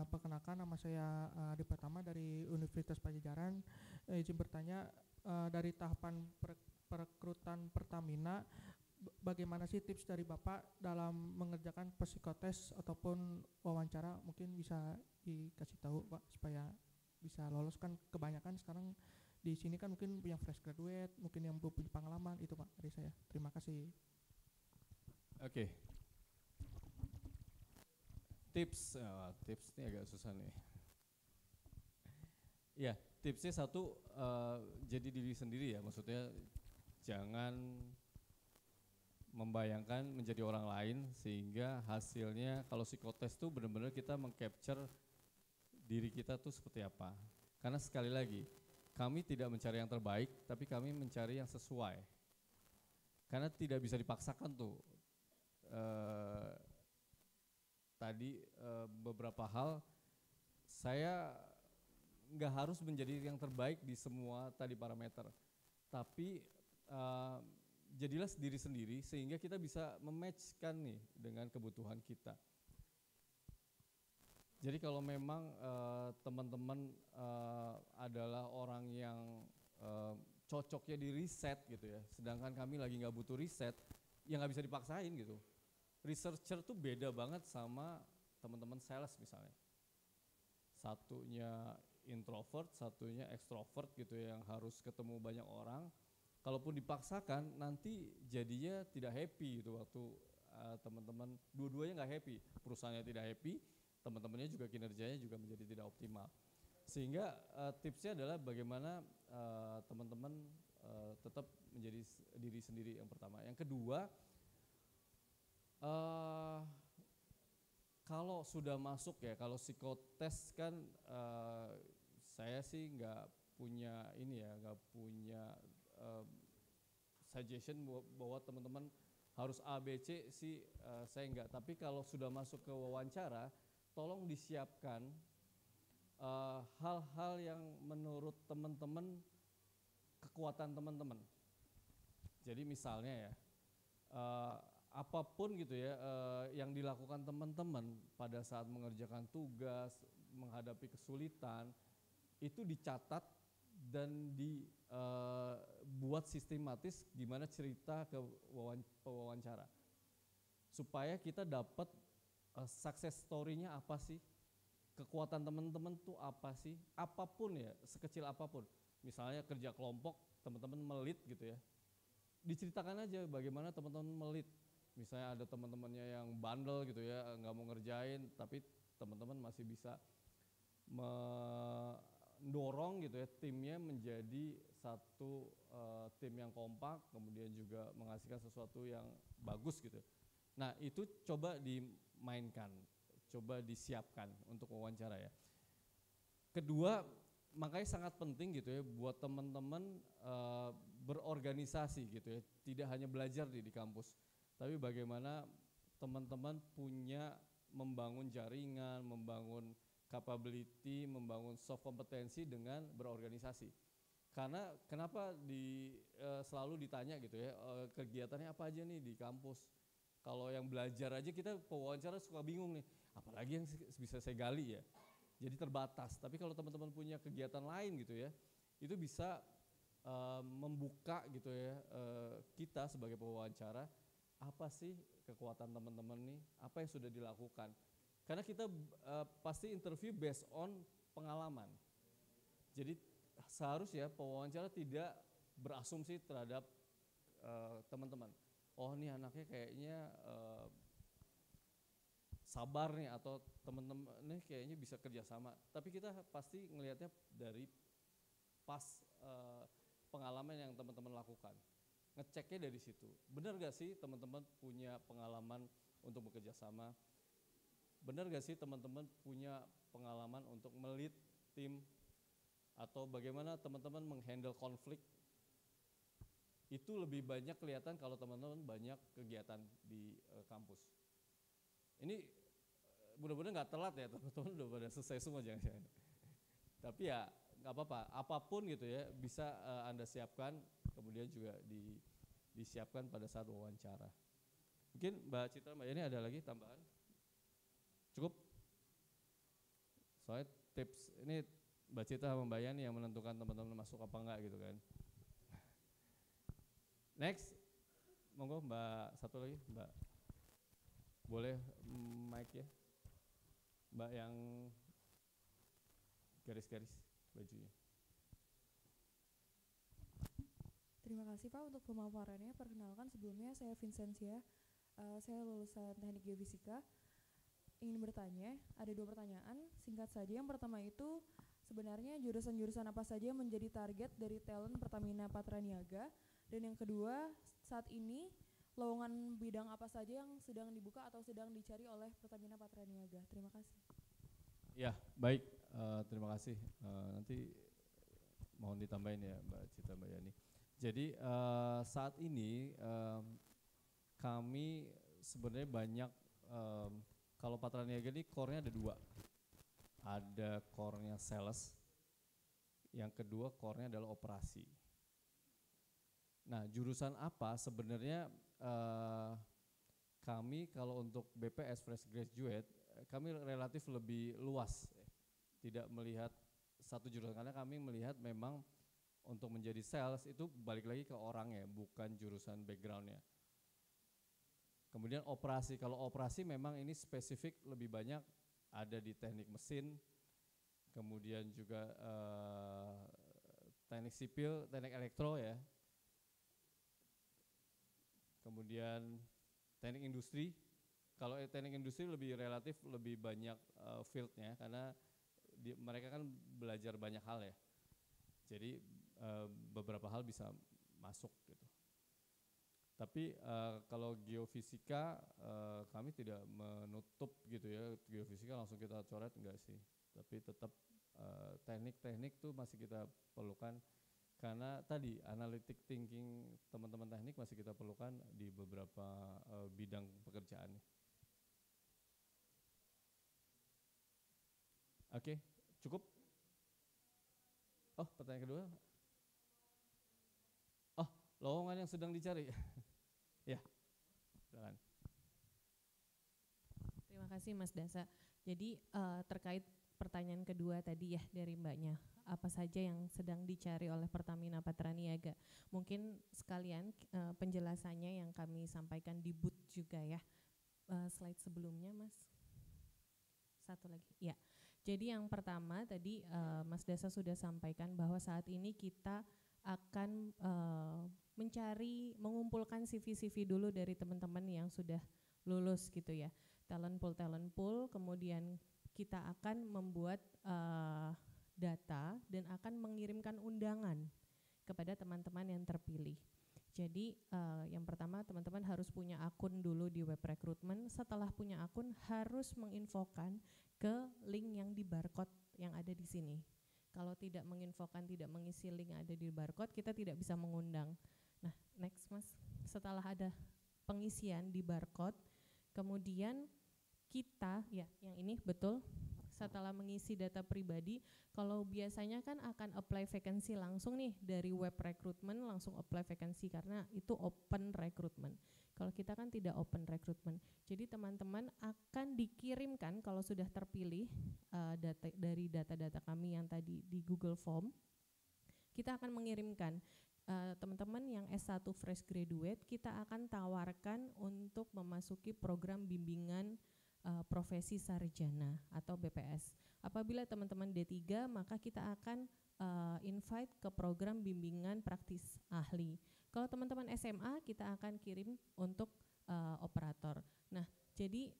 Perkenalkan, nama saya Adi Pratama dari Universitas Pajajaran. Izin bertanya, dari tahapan perekrutan Pertamina, bagaimana sih tips dari Bapak dalam mengerjakan psikotes ataupun wawancara? Mungkin bisa dikasih tahu Pak supaya bisa lolos. Kan kebanyakan sekarang di sini kan mungkin yang fresh graduate, mungkin yang belum punya pengalaman. Itu Pak dari saya. Terima kasih. Oke. Tips ini agak susah nih. Ya, tipsnya satu, jadi diri sendiri ya, maksudnya jangan membayangkan menjadi orang lain sehingga hasilnya kalau psikotes tuh benar-benar kita mengcapture diri kita tuh seperti apa. Karena sekali lagi, kami tidak mencari yang terbaik, tapi kami mencari yang sesuai. Karena tidak bisa dipaksakan tuh. Tadi beberapa hal saya nggak harus menjadi yang terbaik di semua tadi parameter, tapi jadilah diri sendiri sehingga kita bisa mematchkan nih dengan kebutuhan kita. Jadi kalau memang teman-teman adalah orang yang cocoknya di riset gitu ya, sedangkan kami lagi nggak butuh riset, ya nggak bisa dipaksain gitu. Researcher tuh beda banget sama teman-teman sales misalnya. Satunya introvert, satunya extrovert gitu ya, yang harus ketemu banyak orang. Kalaupun dipaksakan nanti jadinya tidak happy gitu waktu teman-teman dua-duanya nggak happy, perusahaannya tidak happy, teman-temannya juga kinerjanya juga menjadi tidak optimal. Sehingga tipsnya adalah bagaimana teman-teman tetap menjadi diri sendiri yang pertama. Yang kedua, kalau sudah masuk ya, kalau psikotes kan saya sih nggak punya ini ya, nggak punya suggestion bahwa teman-teman harus A, B, C sih saya nggak. Tapi kalau sudah masuk ke wawancara, tolong disiapkan hal-hal yang menurut teman-teman kekuatan teman-teman. Jadi misalnya ya, apapun gitu ya yang dilakukan teman-teman pada saat mengerjakan tugas, menghadapi kesulitan, itu dicatat dan dibuat sistematis gimana cerita ke pewawancara. Supaya kita dapat success story-nya apa sih, kekuatan teman-teman tuh apa sih, apapun ya, sekecil apapun. Misalnya kerja kelompok, teman-teman melit gitu ya, diceritakan aja bagaimana teman-teman melit. Misalnya ada teman-temannya yang bandel gitu ya, nggak mau ngerjain, tapi teman-teman masih bisa mendorong gitu ya timnya menjadi satu tim yang kompak, kemudian juga menghasilkan sesuatu yang bagus gitu. Nah itu coba dimainkan, coba disiapkan untuk wawancara ya. Kedua, makanya sangat penting gitu ya buat teman-teman berorganisasi gitu ya, tidak hanya belajar di kampus, tapi bagaimana teman-teman punya membangun jaringan, membangun capability, membangun soft kompetensi dengan berorganisasi. Karena kenapa selalu ditanya gitu ya, kegiatannya apa aja nih di kampus. Kalau yang belajar aja kita pewawancara suka bingung nih, apalagi yang bisa saya gali ya. Jadi terbatas, tapi kalau teman-teman punya kegiatan lain gitu ya, itu bisa membuka gitu ya kita sebagai pewawancara, apa sih kekuatan teman-teman nih, apa yang sudah dilakukan. Karena kita pasti interview based on pengalaman. Jadi seharusnya pewawancara tidak berasumsi terhadap teman-teman. Oh nih anaknya kayaknya sabar nih, atau teman-teman nih kayaknya bisa kerjasama. Tapi kita pasti ngelihatnya dari pas pengalaman yang teman-teman lakukan. Ngeceknya dari situ. Benar gak sih teman-teman punya pengalaman untuk bekerja sama? Benar gak sih teman-teman punya pengalaman untuk melit tim? Atau bagaimana teman-teman menghandle konflik? itu lebih banyak kelihatan kalau teman-teman banyak kegiatan di kampus. Ini mudah-mudahan nggak telat ya teman-teman, udah pada selesai semua jangan-jangan. Tapi ya nggak apa-apa, apapun gitu ya bisa Anda siapkan, kemudian juga disiapkan pada saat wawancara. Mungkin Mbak Citra, Mbak Yani ada lagi tambahan? Cukup? Soalnya tips ini Mbak Citra sama Mbak Yani yang menentukan teman-teman masuk apa enggak gitu kan. Next, monggo Mbak satu lagi, Mbak. Boleh mic ya? Mbak yang garis-garis bajunya. Terima kasih Pak untuk pemaparannya. Perkenalkan sebelumnya saya Vincentia, saya lulusan Teknik Geofisika. Ingin bertanya, ada 2 pertanyaan, singkat saja. Yang pertama itu sebenarnya jurusan-jurusan apa saja yang menjadi target dari talent Pertamina Patraniaga, dan yang kedua saat ini lowongan bidang apa saja yang sedang dibuka atau sedang dicari oleh Pertamina Patraniaga. Terima kasih. Ya, baik. Terima kasih. Nanti mohon ditambahin ya Mbak Citra, Mbak Yani. Jadi saat ini kami sebenarnya banyak, kalau Patraniaga ini core-nya ada 2. Ada core-nya sales, yang kedua core-nya adalah operasi. Nah, jurusan apa sebenarnya kami kalau untuk BPS Fresh Graduate, kami relatif lebih luas, tidak melihat satu jurusan, karena kami melihat memang untuk menjadi sales itu balik lagi ke orangnya, bukan jurusan backgroundnya. Kemudian operasi, kalau operasi memang ini spesifik lebih banyak ada di teknik mesin, kemudian juga teknik sipil, teknik elektro ya, kemudian teknik industri. Kalau teknik industri lebih relatif lebih banyak fieldnya, karena mereka kan belajar banyak hal ya. Jadi beberapa hal bisa masuk gitu. Tapi kalau geofisika kami tidak menutup gitu ya, geofisika langsung kita coret enggak sih. Tapi tetap teknik-teknik tuh masih kita perlukan, karena tadi analytic thinking teman-teman teknik masih kita perlukan di beberapa bidang pekerjaan. Oke, cukup? Oh, pertanyaan kedua? Oh, lowongan yang sedang dicari. Ya, silakan. Terima kasih Mas Dasa. Jadi terkait pertanyaan kedua tadi ya dari Mbaknya, apa saja yang sedang dicari oleh Pertamina Patraniaga. Mungkin sekalian penjelasannya yang kami sampaikan di booth juga ya. Slide sebelumnya Mas. Satu lagi. Ya. Jadi yang pertama tadi Mas Dasa sudah sampaikan bahwa saat ini kita akan mengumpulkan CV-CV dulu dari teman-teman yang sudah lulus gitu ya. Talent pool, kemudian kita akan membuat data dan akan mengirimkan undangan kepada teman-teman yang terpilih. Jadi yang pertama teman-teman harus punya akun dulu di web recruitment. Setelah punya akun harus menginfokan ke link yang di barcode yang ada di sini. Kalau tidak menginfokan, tidak mengisi link yang ada di barcode, kita tidak bisa mengundang. Nah, next Mas. Setelah ada pengisian di barcode, kemudian kita, ya yang ini betul, setelah mengisi data pribadi, kalau biasanya kan akan apply vacancy langsung nih dari web recruitment langsung apply vacancy karena itu open recruitment. Kalau kita kan tidak open recruitment. Jadi teman-teman akan dikirimkan kalau sudah terpilih dari data-data kami yang tadi di Google Form, kita akan mengirimkan teman-teman yang S1 fresh graduate, kita akan tawarkan untuk memasuki program bimbingan profesi sarjana atau BPS. Apabila teman-teman D3, maka kita akan invite ke program bimbingan praktis ahli. Kalau teman-teman SMA, kita akan kirim untuk operator. Nah, jadi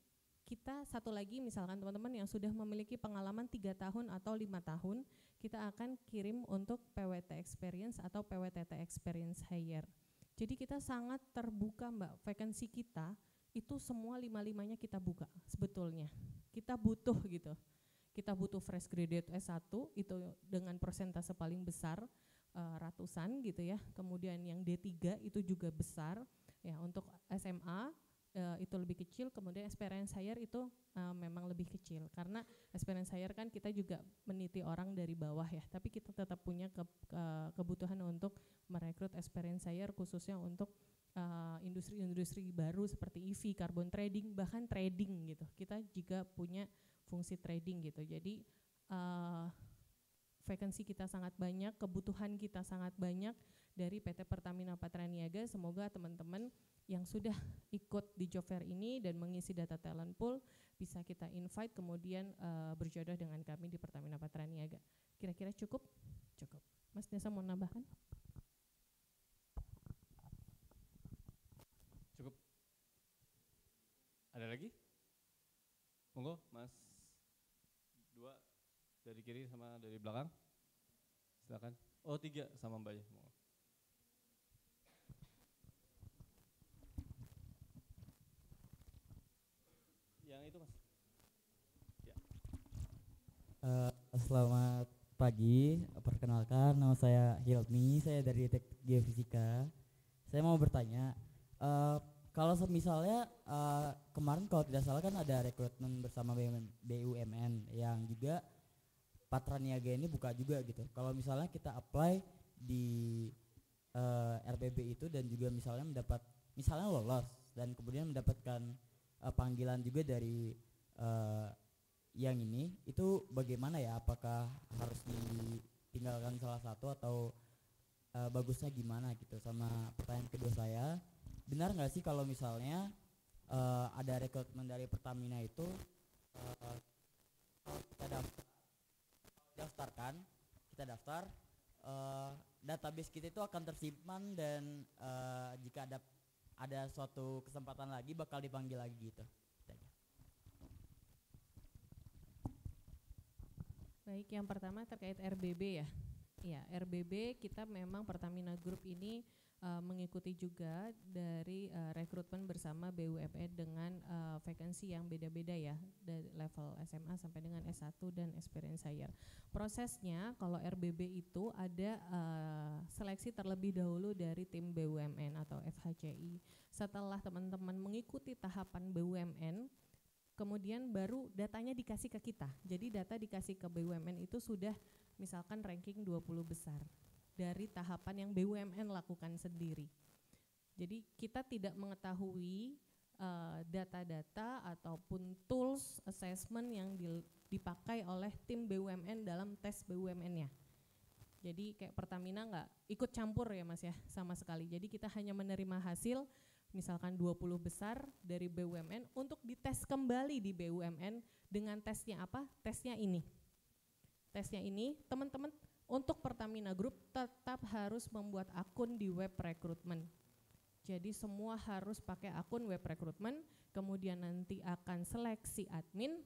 kita satu lagi misalkan teman-teman yang sudah memiliki pengalaman 3 tahun atau 5 tahun, kita akan kirim untuk PWT experience atau PWTT experience hire. Jadi kita sangat terbuka Mbak, vacancy kita itu semua 5-5-nya kita buka sebetulnya. Kita butuh gitu. Kita butuh fresh graduate S1 itu dengan persentase paling besar ratusan gitu ya. Kemudian yang D3 itu juga besar. Ya, untuk SMA itu lebih kecil, kemudian experience hire itu memang lebih kecil karena experience hire kan kita juga meniti orang dari bawah ya, tapi kita tetap punya kebutuhan untuk merekrut experience hire khususnya untuk industri-industri baru seperti EV, carbon trading, bahkan trading gitu. Kita juga punya fungsi trading gitu. Jadi vacancy kita sangat banyak, kebutuhan kita sangat banyak dari PT Pertamina Patraniaga. Semoga teman-teman yang sudah ikut di job fair ini dan mengisi data talent pool bisa kita invite kemudian berjodoh dengan kami di Pertamina Patraniaga. Kira-kira cukup? Cukup. Mas Desa mau nambahkan? Cukup. Ada lagi? Monggo, Mas. Dua dari kiri sama dari belakang. Silakan. Oh, tiga sama Mbak ya. Yang itu Mas. Ya. Selamat pagi, perkenalkan nama saya Hilmi, saya dari Teknik Geofisika. Saya mau bertanya, kalau misalnya kemarin kalau tidak salah kan ada rekrutmen bersama BUMN yang juga Patraniaga ini buka juga gitu. Kalau misalnya kita apply di RBB itu dan juga misalnya lolos dan kemudian mendapatkan panggilan juga dari yang ini, itu bagaimana ya? Apakah harus ditinggalkan salah satu atau bagusnya gimana gitu? Sama pertanyaan kedua saya, benar nggak sih kalau misalnya ada rekrutmen dari Pertamina itu kita daftar database kita itu akan tersimpan dan jika ada suatu kesempatan lagi bakal dipanggil lagi gitu. Baik, yang pertama terkait RBB ya. Ya, RBB kita memang Pertamina Group ini mengikuti juga dari rekrutmen bersama BUMN dengan vacancy yang beda-beda ya, dari level SMA sampai dengan S1 dan experience hire. Prosesnya kalau RBB itu ada seleksi terlebih dahulu dari tim BUMN atau FHCI. Setelah teman-teman mengikuti tahapan BUMN, kemudian baru datanya dikasih ke kita. Jadi data dikasih ke BUMN itu sudah misalkan ranking 20 besar dari tahapan yang BUMN lakukan sendiri. Jadi kita tidak mengetahui data-data ataupun tools assessment yang dipakai oleh tim BUMN dalam tes BUMN-nya. Jadi kayak Pertamina nggak ikut campur ya Mas ya sama sekali. Jadi kita hanya menerima hasil misalkan 20 besar dari BUMN untuk dites kembali di BUMN dengan tesnya apa? Tesnya ini. Tesnya ini teman-teman untuk Pertamina Group tetap harus membuat akun di web rekrutmen. Jadi semua harus pakai akun web rekrutmen, kemudian nanti akan seleksi admin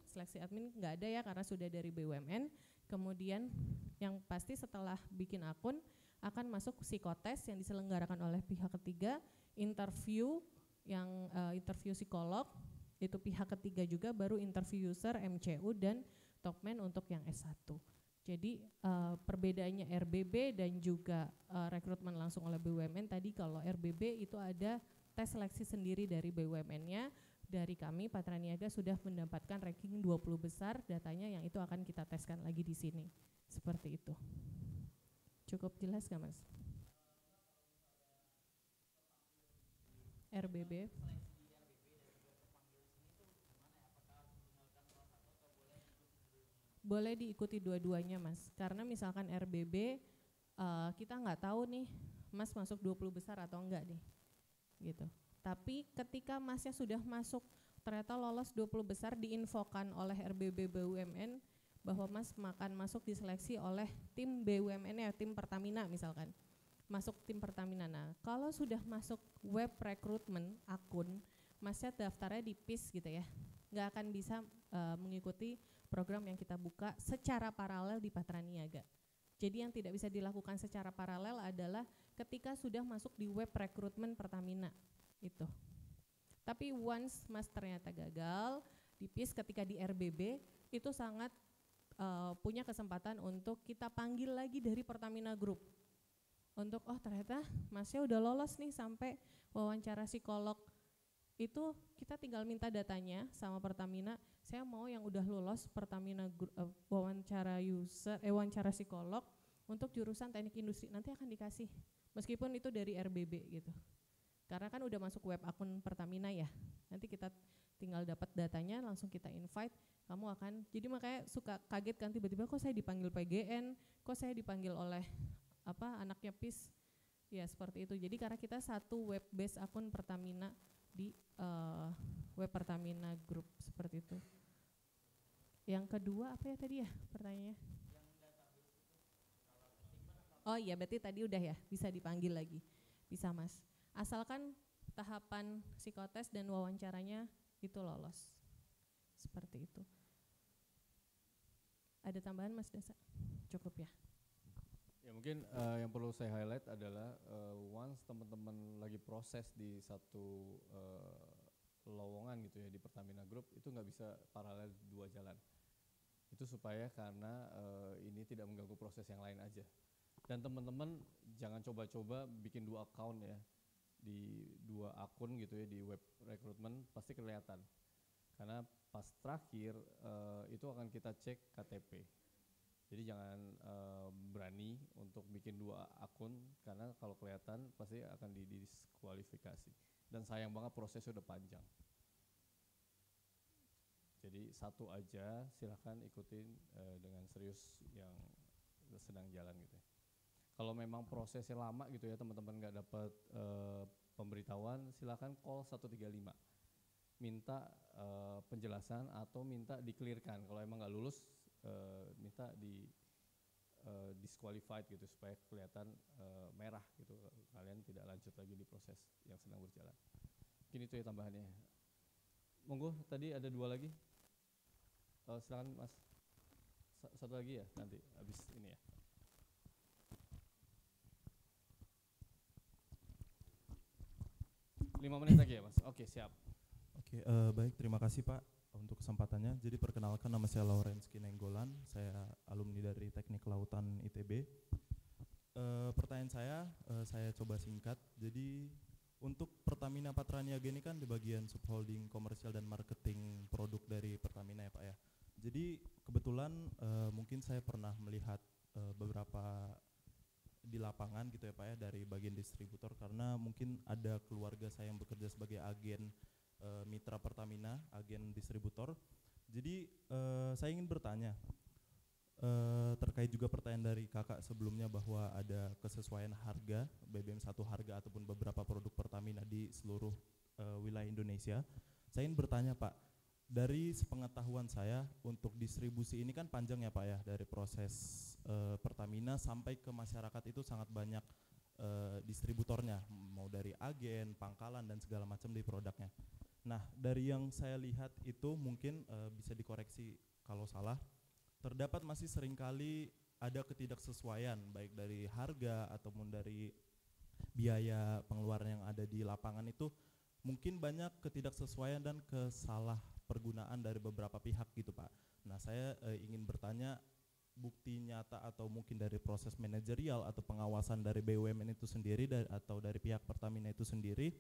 nggak ada ya karena sudah dari BUMN. Kemudian yang pasti setelah bikin akun akan masuk psikotes yang diselenggarakan oleh pihak ketiga, interview psikolog, itu pihak ketiga juga, baru interview user, MCU dan topman untuk yang S1. Jadi perbedaannya RBB dan juga rekrutmen langsung oleh BUMN tadi, kalau RBB itu ada tes seleksi sendiri dari BUMN-nya, dari kami Patraniaga sudah mendapatkan ranking 20 besar datanya yang itu akan kita teskan lagi di sini. Seperti itu. Cukup jelas gak Mas? RBB. Boleh diikuti dua-duanya Mas, karena misalkan RBB kita nggak tahu nih Mas masuk 20 besar atau enggak nih, gitu. Tapi ketika Masnya sudah masuk, ternyata lolos 20 besar, diinfokan oleh RBB BUMN bahwa Mas akan masuk diseleksi oleh tim BUMN ya, tim Pertamina misalkan, masuk tim Pertamina. Nah, kalau sudah masuk web rekrutmen akun, Masnya daftarnya di PIS gitu ya, nggak akan bisa mengikuti program yang kita buka secara paralel di Patraniaga. Jadi yang tidak bisa dilakukan secara paralel adalah ketika sudah masuk di web rekrutmen Pertamina itu. Tapi once Mas ternyata gagal di PIS, ketika di RBB itu sangat punya kesempatan untuk kita panggil lagi dari Pertamina Group. untuk oh ternyata Masnya udah lolos nih sampai wawancara psikolog. Itu kita tinggal minta datanya sama Pertamina. Saya mau yang udah lolos Pertamina wawancara psikolog untuk jurusan teknik industri, nanti akan dikasih. Meskipun itu dari RBB gitu. Karena kan udah masuk web akun Pertamina ya. Nanti kita tinggal dapat datanya, langsung kita invite, kamu akan, jadi makanya suka kaget kan tiba-tiba kok saya dipanggil PGN, kok saya dipanggil oleh anaknya PIS, ya seperti itu. Jadi karena kita satu web base akun Pertamina di web Pertamina Group, seperti itu. Yang kedua apa ya tadi ya pertanyaannya? Oh iya, berarti tadi udah ya, bisa dipanggil lagi, bisa Mas. Asalkan tahapan psikotes dan wawancaranya itu lolos, seperti itu. Ada tambahan Mas Dasa? Cukup ya? Ya mungkin yang perlu saya highlight adalah once teman-teman lagi proses di satu lowongan gitu ya di Pertamina Group, itu nggak bisa paralel dua jalan. Itu supaya karena ini tidak mengganggu proses yang lain aja. Dan teman-teman jangan coba-coba bikin dua account ya, di dua akun gitu ya di web rekrutmen pasti kelihatan. Karena pas terakhir itu akan kita cek KTP. Jadi jangan berani untuk bikin dua akun karena kalau kelihatan pasti akan didiskualifikasi. Dan sayang banget prosesnya udah panjang. Jadi satu aja, silahkan ikutin dengan serius yang sedang jalan gitu ya. Kalau memang prosesnya lama gitu ya teman-teman nggak dapat pemberitahuan, silakan call 135, minta penjelasan atau minta di-clearkan. Kalau emang nggak lulus, minta di disqualified gitu supaya kelihatan merah gitu, kalian tidak lanjut lagi di proses yang sedang berjalan. Mungkin itu ya tambahannya. Monggo, tadi ada dua lagi. Silakan Mas. Satu lagi ya nanti habis ini ya. Lima menit lagi ya Mas. Oke, siap. Oke, baik, terima kasih Pak untuk kesempatannya. Jadi perkenalkan, nama saya Laurensky Nenggolan, saya alumni dari Teknik Kelautan ITB. Pertanyaan saya coba singkat. Jadi untuk Pertamina Patraniaga ini kan di bagian subholding komersial dan marketing produk dari Pertamina ya Pak ya. Jadi kebetulan mungkin saya pernah melihat beberapa di lapangan gitu ya Pak ya dari bagian distributor, karena mungkin ada keluarga saya yang bekerja sebagai agen mitra Pertamina, agen distributor. Jadi saya ingin bertanya terkait juga pertanyaan dari kakak sebelumnya bahwa ada kesesuaian harga BBM satu harga ataupun beberapa produk Pertamina di seluruh wilayah Indonesia. Saya ingin bertanya Pak, dari sepengetahuan saya untuk distribusi ini kan panjang ya Pak ya, dari proses Pertamina sampai ke masyarakat itu sangat banyak distributornya, mau dari agen, pangkalan dan segala macam di produknya. Nah dari yang saya lihat itu mungkin bisa dikoreksi kalau salah, terdapat masih seringkali ada ketidaksesuaian baik dari harga ataupun dari biaya pengeluaran yang ada di lapangan itu, mungkin banyak ketidaksesuaian dan kesalah pergunaan dari beberapa pihak gitu Pak. Nah saya ingin bertanya, bukti nyata atau mungkin dari proses manajerial atau pengawasan dari BUMN itu sendiri atau dari pihak Pertamina itu sendiri,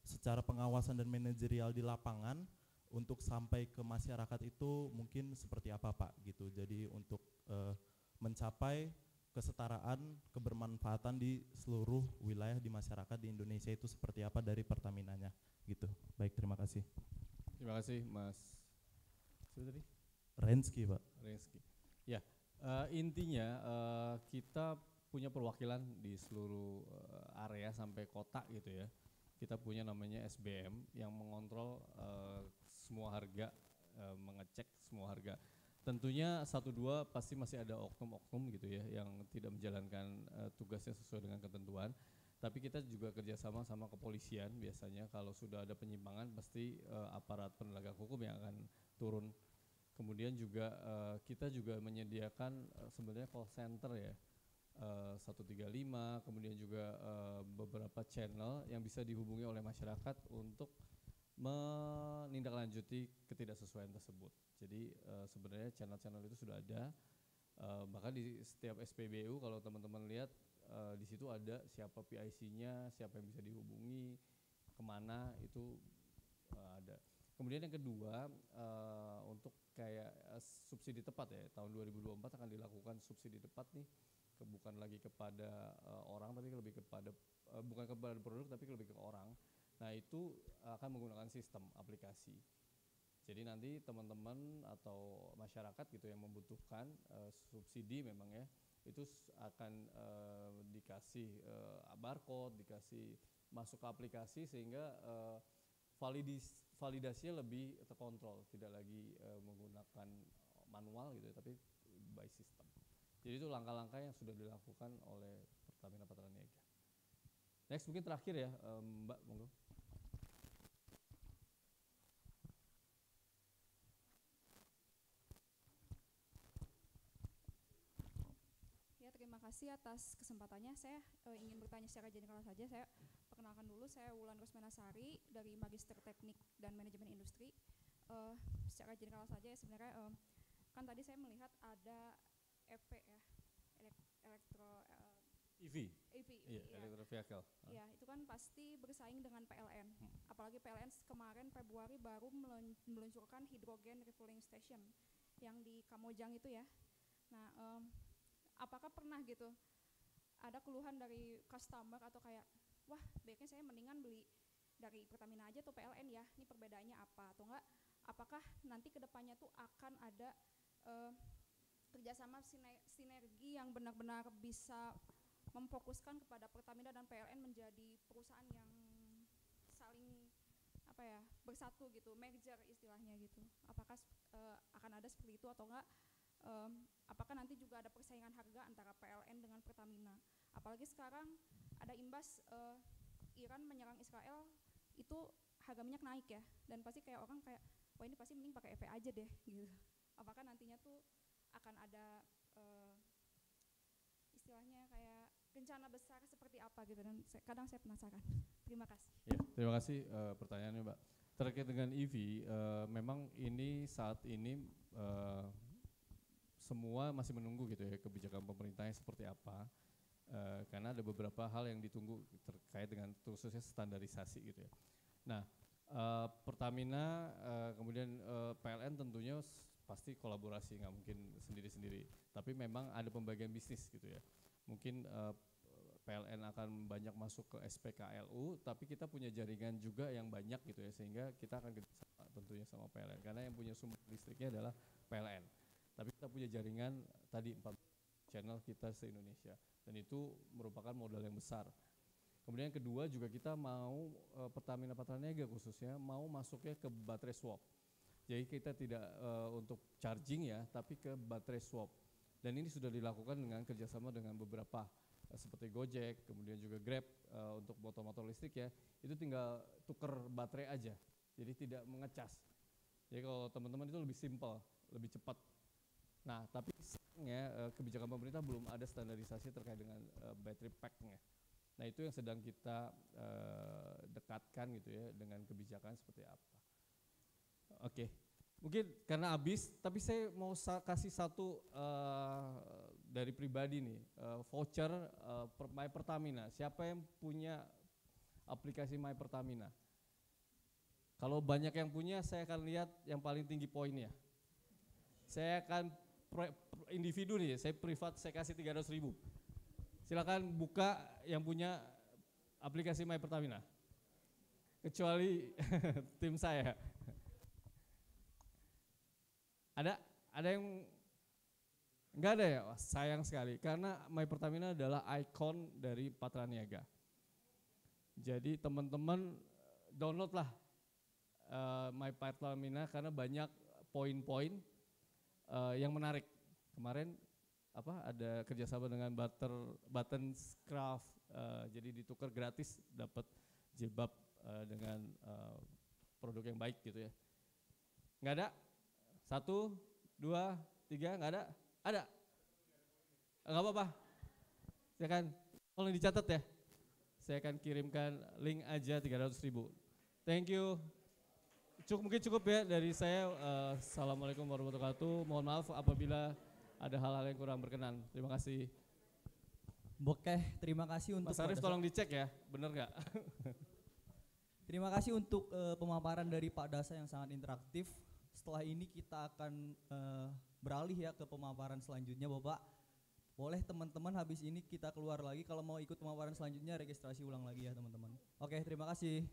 secara pengawasan dan manajerial di lapangan untuk sampai ke masyarakat itu mungkin seperti apa Pak gitu. Jadi untuk mencapai kesetaraan kebermanfaatan di seluruh wilayah di masyarakat di Indonesia itu seperti apa dari Pertaminanya gitu. Baik, terima kasih. Terima kasih Mas. Siapa tadi? Rensky Pak. Rensky. Ya, intinya kita punya perwakilan di seluruh area sampai kota gitu ya. Kita punya namanya SBM yang mengontrol semua harga, mengecek semua harga. Tentunya 1-2 pasti masih ada oknum-oknum gitu ya yang tidak menjalankan tugasnya sesuai dengan ketentuan. Tapi kita juga kerjasama sama kepolisian, biasanya kalau sudah ada penyimpangan pasti aparat penegak hukum yang akan turun. Kemudian juga kita juga menyediakan sebenarnya call center ya, 135, kemudian juga beberapa channel yang bisa dihubungi oleh masyarakat untuk menindaklanjuti ketidaksesuaian tersebut. Jadi sebenarnya channel-channel itu sudah ada, bahkan di setiap SPBU kalau teman-teman lihat di situ ada siapa PIC-nya, siapa yang bisa dihubungi, kemana itu ada. Kemudian yang kedua untuk kayak subsidi tepat ya, tahun 2024 akan dilakukan subsidi tepat nih, bukan lagi kepada orang tapi lebih kepada bukan kepada produk tapi lebih ke orang. Nah itu akan menggunakan sistem aplikasi. Jadi nanti teman-teman atau masyarakat gitu yang membutuhkan subsidi memang ya, itu akan dikasih barcode, dikasih masuk ke aplikasi sehingga validasinya lebih terkontrol, tidak lagi menggunakan manual gitu ya, tapi by system. Jadi itu langkah-langkah yang sudah dilakukan oleh Pertamina Patraniaga. Next mungkin terakhir ya Mbak, monggo. Terima kasih atas kesempatannya. Saya ingin bertanya secara general saja. Saya perkenalkan dulu, saya Wulan Rosmanasari dari Magister Teknik dan Manajemen Industri. Secara general saja ya, sebenarnya kan tadi saya melihat ada EP ya, EV, ya. electric vehicle. Ya, itu kan pasti bersaing dengan PLN. Apalagi PLN kemarin Februari baru meluncurkan hydrogen refueling station yang di Kamojang itu ya. Nah, apakah pernah gitu ada keluhan dari customer atau kayak, wah baiknya saya mendingan beli dari Pertamina aja atau PLN ya, ini perbedaannya apa, atau enggak apakah nanti kedepannya tuh akan ada kerjasama sinergi yang benar-benar bisa memfokuskan kepada Pertamina dan PLN menjadi perusahaan yang saling bersatu gitu, merger istilahnya gitu. Apakah akan ada seperti itu atau enggak? Apakah nanti juga ada persaingan harga antara PLN dengan Pertamina? Apalagi sekarang ada imbas Iran menyerang Israel, itu harga minyak naik ya, dan pasti kayak orang kayak, wah ini pasti mending pakai EV aja deh gitu. Apakah nantinya tuh akan ada istilahnya kayak rencana besar seperti apa gitu, dan kadang saya penasaran. Terima kasih. Ya, terima kasih pertanyaannya Mbak. Terkait dengan EV, memang ini saat ini semua masih menunggu gitu ya kebijakan pemerintahnya seperti apa, karena ada beberapa hal yang ditunggu terkait dengan khususnya standarisasi gitu ya. Nah, Pertamina kemudian PLN tentunya pasti kolaborasi, nggak mungkin sendiri-sendiri, tapi memang ada pembagian bisnis gitu ya. Mungkin PLN akan banyak masuk ke SPKLU, tapi kita punya jaringan juga yang banyak gitu ya, sehingga kita akan kerjasama tentunya sama PLN, karena yang punya sumber listriknya adalah PLN. Tapi kita punya jaringan tadi 4 channel kita se-Indonesia, dan itu merupakan modal yang besar. Kemudian yang kedua juga kita mau Pertamina Patraniaga khususnya mau masuknya ke baterai swap. Jadi kita tidak untuk charging ya, tapi ke baterai swap. Dan ini sudah dilakukan dengan kerjasama dengan beberapa seperti Gojek, kemudian juga Grab untuk motor-motor listrik ya. Itu tinggal tuker baterai aja, jadi tidak mengecas. Jadi kalau teman-teman itu lebih simpel, lebih cepat. Nah, tapi sayangnya kebijakan pemerintah belum ada standarisasi terkait dengan battery pack-nya. Nah, itu yang sedang kita dekatkan gitu ya dengan kebijakan seperti apa. Oke, mungkin karena habis, tapi saya mau kasih satu dari pribadi nih, voucher My Pertamina. Siapa yang punya aplikasi My Pertamina? Kalau banyak yang punya, saya akan lihat yang paling tinggi poinnya. Saya akan individu nih, saya privat, saya kasih 300.000. Silakan buka yang punya aplikasi My Pertamina. Kecuali tim saya. Ada yang enggak ada ya? Wah, sayang sekali karena My Pertamina adalah ikon dari Patraniaga. Jadi teman-teman downloadlah My Pertamina karena banyak poin-poin yang menarik. Kemarin ada kerjasama dengan Buttoncraft, jadi ditukar gratis dapat jilbab dengan produk yang baik gitu ya. Nggak ada? 1, 2, 3, nggak ada? Ada? Nggak apa-apa. Saya akan tolong dicatat ya. Saya akan kirimkan link aja 300.000. Thank you. Mungkin cukup ya dari saya. Assalamualaikum warahmatullahi wabarakatuh. Mohon maaf apabila ada hal-hal yang kurang berkenan. Terima kasih. Oke, terima kasih untuk Mas Arief tolong dicek ya, bener nggak? Terima kasih untuk pemaparan dari Pak Dasa yang sangat interaktif. Setelah ini kita akan beralih ya ke pemaparan selanjutnya, Bapak. Boleh teman-teman habis ini kita keluar lagi, kalau mau ikut pemaparan selanjutnya registrasi ulang lagi ya teman-teman. Oke, terima kasih.